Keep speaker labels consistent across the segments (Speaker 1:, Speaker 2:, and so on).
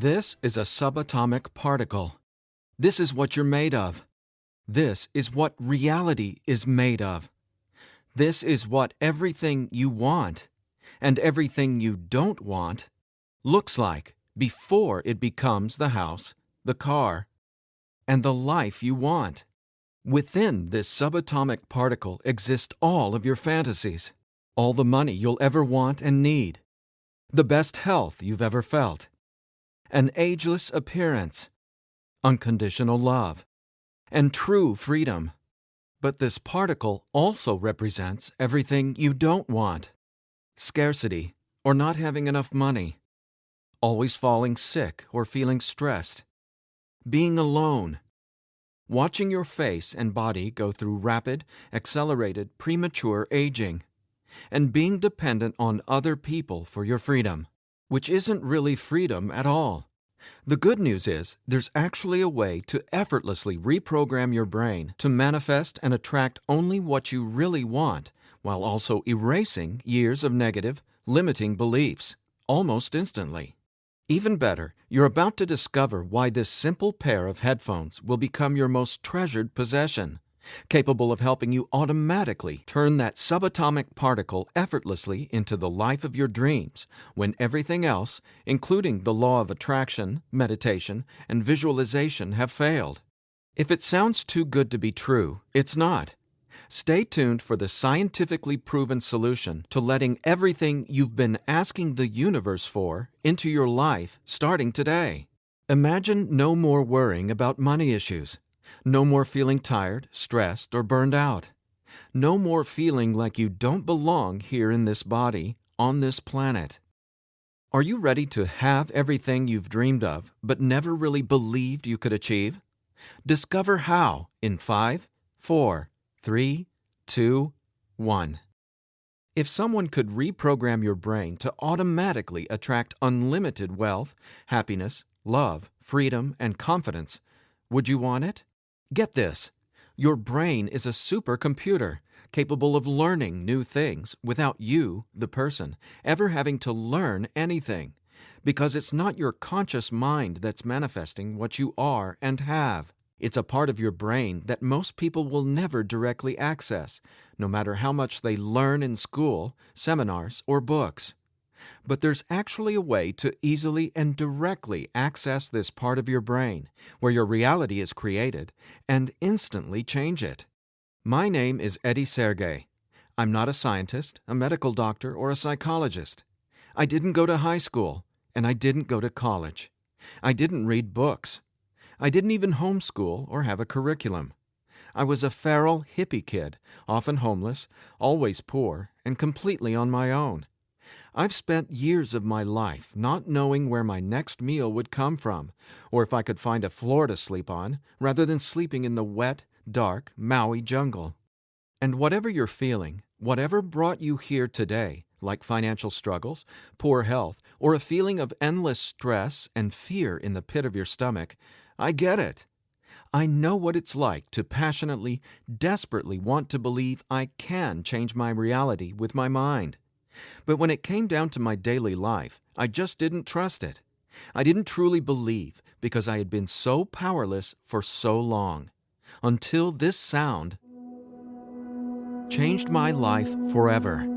Speaker 1: This is a subatomic particle. This is what you're made of. This is what reality is made of. This is what everything you want and everything you don't want looks like before it becomes the house, the car, and the life you want. Within this subatomic particle exist all of your fantasies, all the money you'll ever want and need, the best health you've ever felt, an ageless appearance, unconditional love, and true freedom. But this particle also represents everything you don't want: scarcity or not having enough money, always falling sick or feeling stressed, being alone, watching your face and body go through rapid, accelerated, premature aging, and being dependent on other people for your freedom, which isn't really freedom at all. The good news is there's actually a way to effortlessly reprogram your brain to manifest and attract only what you really want, while also erasing years of negative, limiting beliefs, almost instantly. Even better, you're about to discover why this simple pair of headphones will become your most treasured possession, capable of helping you automatically turn that subatomic particle effortlessly into the life of your dreams when everything else, including the law of attraction, meditation, and visualization, have failed. If it sounds too good to be true, it's not. Stay tuned for the scientifically proven solution to letting everything you've been asking the universe for into your life starting today. Imagine no more worrying about money issues. No more feeling tired, stressed, or burned out. No more feeling like you don't belong here in this body, on this planet. Are you ready to have everything you've dreamed of but never really believed you could achieve? Discover how in 5, 4, 3, 2, 1. If someone could reprogram your brain to automatically attract unlimited wealth, happiness, love, freedom, and confidence, would you want it? Get this. Your brain is a supercomputer capable of learning new things without you, the person, ever having to learn anything, because it's not your conscious mind that's manifesting what you are and have. It's a part of your brain that most people will never directly access, no matter how much they learn in school, seminars, or books. But there's actually a way to easily and directly access this part of your brain, where your reality is created, and instantly change it. My name is Eddie Sergey. I'm not a scientist, a medical doctor, or a psychologist. I didn't go to high school, and I didn't go to college. I didn't read books. I didn't even homeschool or have a curriculum. I was a feral hippie kid, often homeless, always poor, and completely on my own. I've spent years of my life not knowing where my next meal would come from, or if I could find a floor to sleep on, rather than sleeping in the wet, dark Maui jungle. And whatever you're feeling, whatever brought you here today, like financial struggles, poor health, or a feeling of endless stress and fear in the pit of your stomach, I get it. I know what it's like to passionately, desperately want to believe I can change my reality with my mind. But when it came down to my daily life, I just didn't trust it. I didn't truly believe because I had been so powerless for so long. Until this sound changed my life forever.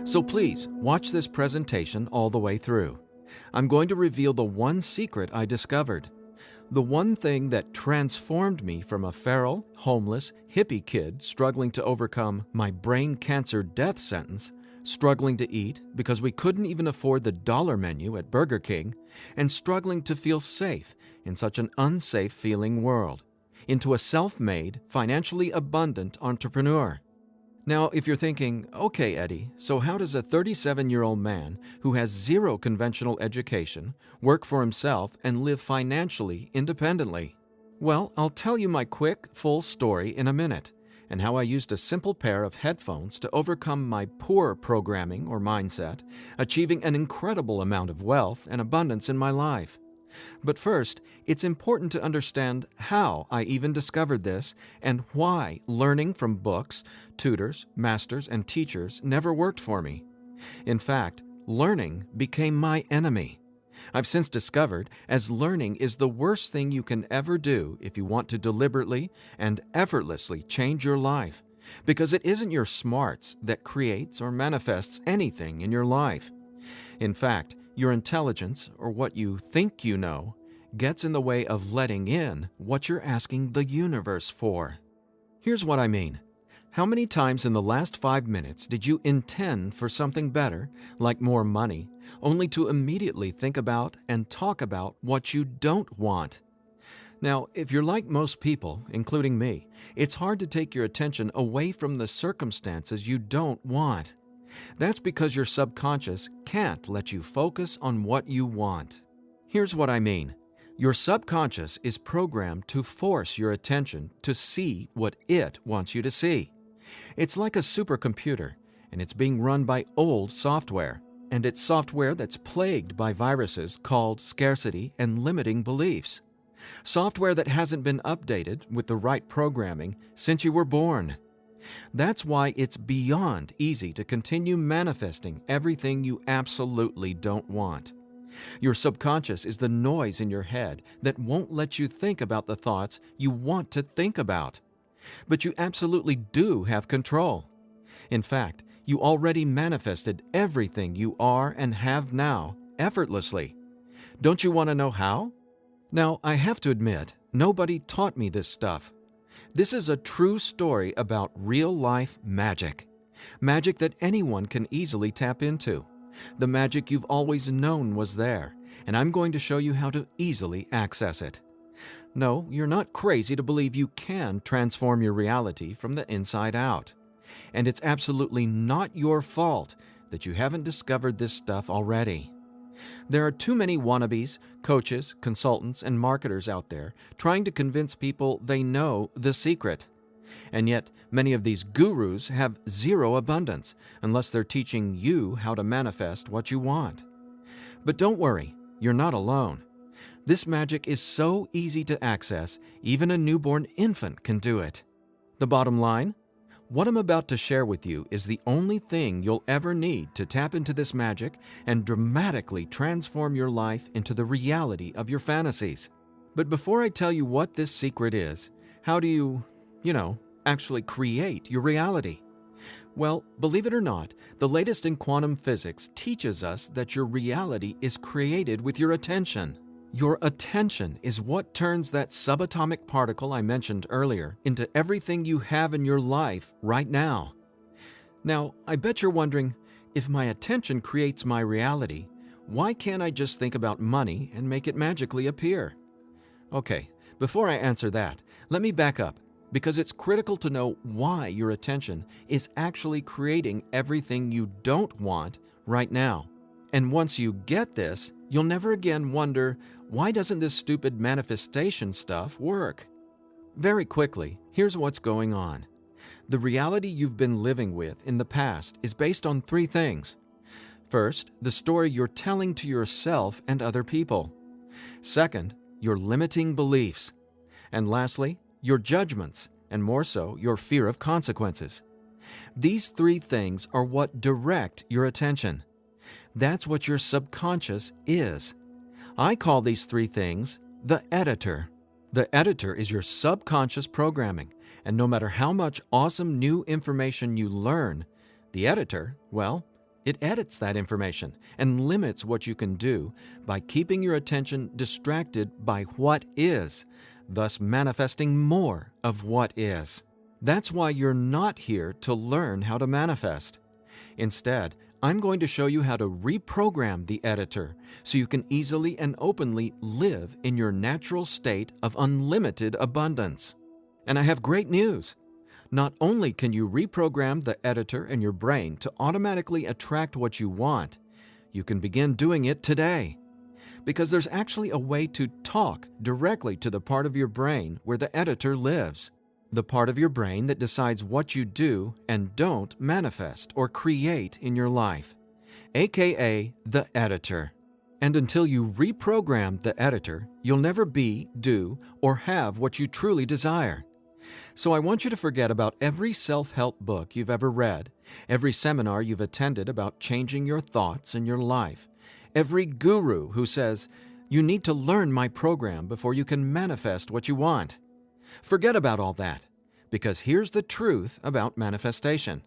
Speaker 1: So please, watch this presentation all the way through. I'm going to reveal the one secret I discovered. The one thing that transformed me from a feral, homeless, hippie kid struggling to overcome my brain cancer death sentence, struggling to eat because we couldn't even afford the dollar menu at Burger King, and struggling to feel safe in such an unsafe-feeling world, into a self-made, financially abundant entrepreneur. Now, if you're thinking, okay, Eddie, so how does a 37-year-old man who has zero conventional education work for himself and live financially independently? Well, I'll tell you my quick, full story in a minute, and how I used a simple pair of headphones to overcome my poor programming or mindset, achieving an incredible amount of wealth and abundance in my life. But first, it's important to understand how I even discovered this and why learning from books, tutors, masters, and teachers never worked for me. In fact, learning became my enemy. I've since discovered as learning is the worst thing you can ever do if you want to deliberately and effortlessly change your life, because it isn't your smarts that creates or manifests anything in your life. In fact, your intelligence, or what you think you know, gets in the way of letting in what you're asking the universe for. Here's what I mean. How many times in the last 5 minutes did you intend for something better, like more money, only to immediately think about and talk about what you don't want? Now, if you're like most people, including me, it's hard to take your attention away from the circumstances you don't want. That's because your subconscious can't let you focus on what you want. Here's what I mean. Your subconscious is programmed to force your attention to see what it wants you to see. It's like a supercomputer, and it's being run by old software, and it's software that's plagued by viruses called scarcity and limiting beliefs. Software that hasn't been updated with the right programming since you were born. That's why it's beyond easy to continue manifesting everything you absolutely don't want. Your subconscious is the noise in your head that won't let you think about the thoughts you want to think about. But you absolutely do have control. In fact, you already manifested everything you are and have now effortlessly. Don't you want to know how? Now, I have to admit, nobody taught me this stuff. This is a true story about real-life magic. Magic that anyone can easily tap into. The magic you've always known was there, and I'm going to show you how to easily access it. No, you're not crazy to believe you can transform your reality from the inside out. And it's absolutely not your fault that you haven't discovered this stuff already. There are too many wannabes, coaches, consultants, and marketers out there trying to convince people they know the secret. And yet, many of these gurus have zero abundance unless they're teaching you how to manifest what you want. But don't worry, you're not alone. This magic is so easy to access, even a newborn infant can do it. The bottom line? What I'm about to share with you is the only thing you'll ever need to tap into this magic and dramatically transform your life into the reality of your fantasies. But before I tell you what this secret is, how do you actually create your reality? Well, believe it or not, the latest in quantum physics teaches us that your reality is created with your attention. Your attention is what turns that subatomic particle I mentioned earlier into everything you have in your life right now. Now, I bet you're wondering, if my attention creates my reality, why can't I just think about money and make it magically appear? Okay, before I answer that, let me back up, because it's critical to know why your attention is actually creating everything you don't want right now. And once you get this, you'll never again wonder, why doesn't this stupid manifestation stuff work? Very quickly, here's what's going on. The reality you've been living with in the past is based on 3 things. First, the story you're telling to yourself and other people. Second, your limiting beliefs. And lastly, your judgments, and more so, your fear of consequences. These 3 things are what direct your attention. That's what your subconscious is. I call these 3 things the editor. The editor is your subconscious programming, and no matter how much awesome new information you learn, the editor, well, it edits that information and limits what you can do by keeping your attention distracted by what is, thus manifesting more of what is. That's why you're not here to learn how to manifest. Instead, I'm going to show you how to reprogram the editor so you can easily and openly live in your natural state of unlimited abundance. And I have great news. Not only can you reprogram the editor in your brain to automatically attract what you want, you can begin doing it today. Because there's actually a way to talk directly to the part of your brain where the editor lives. The part of your brain that decides what you do and don't manifest or create in your life, aka the editor. And until you reprogram the editor, you'll never be, do, or have what you truly desire. So I want you to forget about every self-help book you've ever read, every seminar you've attended about changing your thoughts and your life, every guru who says, "You need to learn my program before you can manifest what you want." Forget about all that, because here's the truth about manifestation.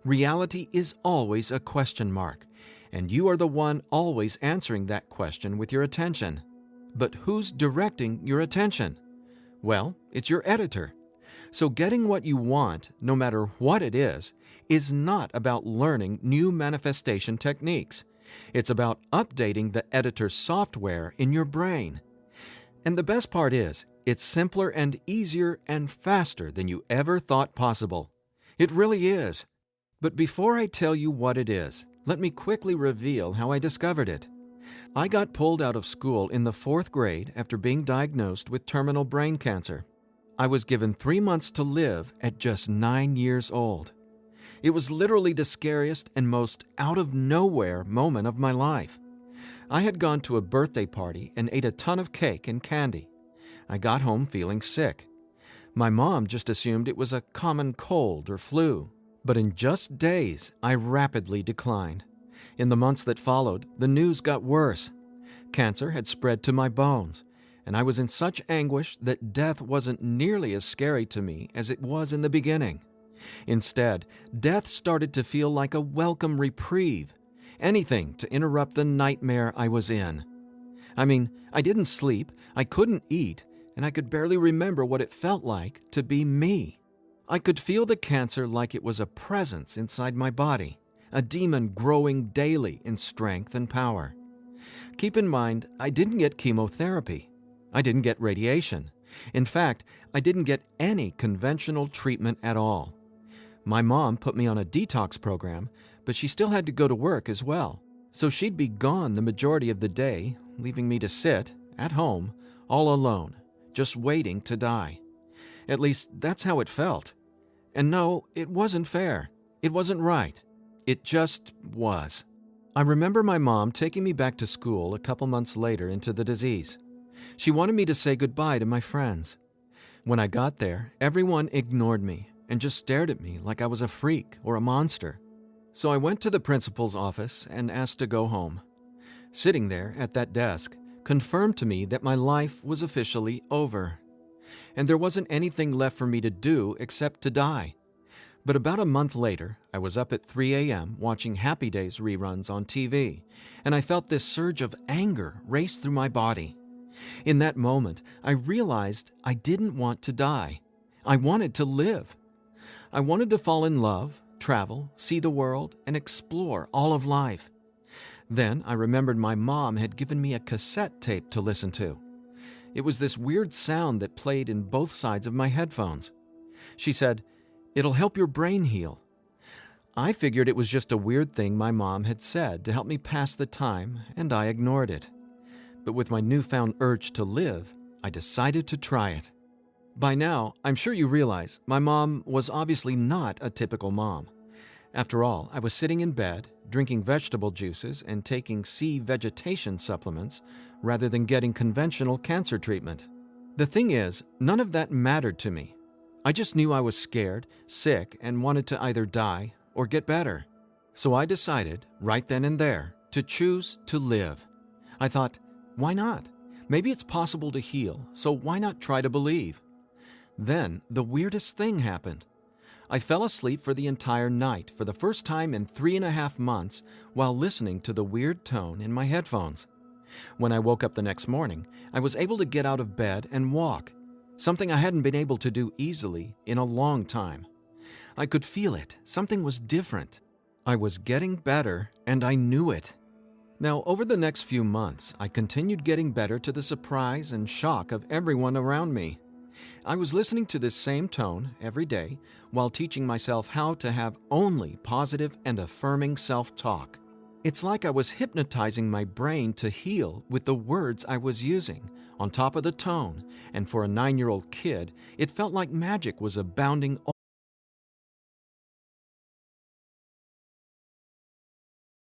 Speaker 1: Reality is always a question mark, and you are the one always answering that question with your attention. But who's directing your attention? Well, it's your editor. So getting what you want, no matter what it is not about learning new manifestation techniques. It's about updating the editor's software in your brain. And the best part is, it's simpler and easier and faster than you ever thought possible. It really is. But before I tell you what it is, let me quickly reveal how I discovered it. I got pulled out of school in the 4th grade after being diagnosed with terminal brain cancer. I was given 3 months to live at just 9 years old. It was literally the scariest and most out-of-nowhere moment of my life. I had gone to a birthday party and ate a ton of cake and candy. I got home feeling sick. My mom just assumed it was a common cold or flu. But in just days, I rapidly declined. In the months that followed, the news got worse. Cancer had spread to my bones, and I was in such anguish that death wasn't nearly as scary to me as it was in the beginning. Instead, death started to feel like a welcome reprieve, anything to interrupt the nightmare I was in. I mean, I didn't sleep, I couldn't eat, and I could barely remember what it felt like to be me. I could feel the cancer like it was a presence inside my body, a demon growing daily in strength and power. Keep in mind, I didn't get chemotherapy. I didn't get radiation. In fact, I didn't get any conventional treatment at all. My mom put me on a detox program, but she still had to go to work as well. So she'd be gone the majority of the day, leaving me to sit, at home, all alone, just waiting to die. At least, that's how it felt. And no, it wasn't fair. It wasn't right. It just was. I remember my mom taking me back to school a couple months later into the disease. She wanted me to say goodbye to my friends. When I got there, everyone ignored me and just stared at me like I was a freak or a monster. So I went to the principal's office and asked to go home. Sitting there at that desk confirmed to me that my life was officially over. And there wasn't anything left for me to do except to die. But about a month later, I was up at 3 a.m. watching Happy Days reruns on TV, and I felt this surge of anger race through my body. In that moment, I realized I didn't want to die. I wanted to live. I wanted to fall in love, travel, see the world, and explore all of life. Then I remembered my mom had given me a cassette tape to listen to. It was this weird sound that played in both sides of my headphones. She said, "It'll help your brain heal." I figured it was just a weird thing my mom had said to help me pass the time, and I ignored it. But with my newfound urge to live, I decided to try it. By now, I'm sure you realize my mom was obviously not a typical mom. After all, I was sitting in bed, drinking vegetable juices and taking sea vegetation supplements rather than getting conventional cancer treatment. The thing is, none of that mattered to me. I just knew I was scared, sick, and wanted to either die or get better. So I decided, right then and there, to choose to live. I thought, why not? Maybe it's possible to heal, so why not try to believe? Then, the weirdest thing happened. I fell asleep for the entire night for the first time in 3.5 months while listening to the weird tone in my headphones. When I woke up the next morning, I was able to get out of bed and walk, something I hadn't been able to do easily in a long time. I could feel it. Something was different. I was getting better, and I knew it. Now, over the next few months, I continued getting better to the surprise and shock of everyone around me. I was listening to this same tone every day while teaching myself how to have only positive and affirming self-talk. It's like I was hypnotizing my brain to heal with the words I was using, on top of the tone, and for a 9-year-old kid, it felt like magic was abounding